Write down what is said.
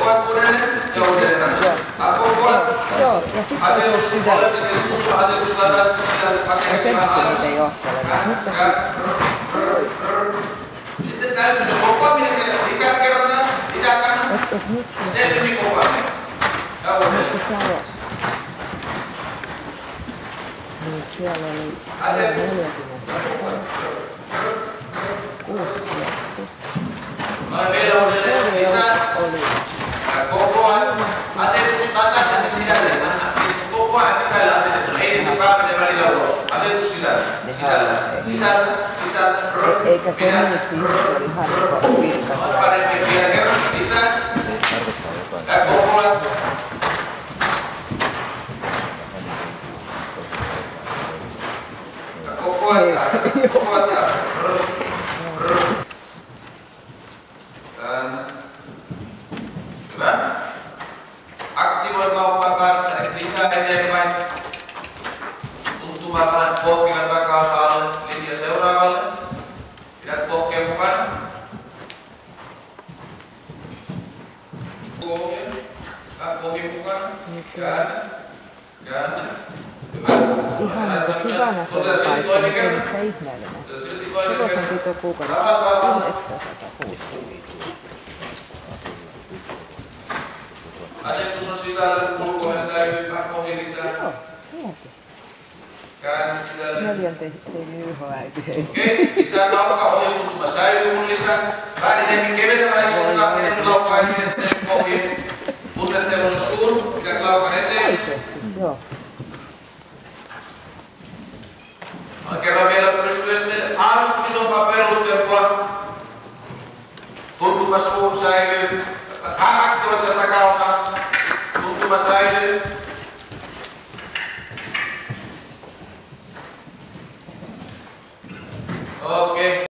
Kokoat uudelleen ja uudelleen rakennusta. Kokoat. Asetus molemmista keskusta, asetus tasaisesti sisällä, asetus alas. Sitten täytyy se kokoaminen tehdä lisää kerrotaan, lisää kannan. Ja selvemmin kokoaminen. Ja uudelleen. Niin siellä oli 40 kuussia. Vielä uudelleen lisää. Ja kokoat. Asetus tasaisesti sisälle. Koko ajan sisällä asetettuna. Ei ensin pääminen välillä ulos. Asetus sisällä. Sisällä. Sisällä. Sisällä. Eikä se mene siihen, se oli harvoin virka. Paremmin vielä kerran. Lisää. Ja koko ajan. Ja koko ajan. Koko ajan. Hyvä. Aktivoi kauppaa kanssa, et lisää eteenpäin. Tuntuma vähän pohkivan takaosa-alle, linja seuraavalle. Pidät pohkeen mukana. Pohkeen. Vähän pohkin mukana. Käännä. Käännä. Hyvä. Ihan hyvä näköinen paikka, mutta ihmeellinen. Hevosen pito kuukaudessa 960. Asetus on sisällä, ulkoinen säilyy, pohkin lisää. Joo, mieti. Käännät sisälle. 4 tehtiin yhäiti. Okei, lisää laukkaa, ohjeistuntuma säilyy mun lisää. Vähän enemmän keventämään istuntaa, enemmän laukkaa eteen, pohjiin. Tunnette on suur, pidät laukan eteen. Oikeesti, joo. Kerran vielä pystyy sitten alkuun isompaa perusteltua. Tuntuma suur säilyy. Aktivoit sen takaosa. Tuntuma säilyy.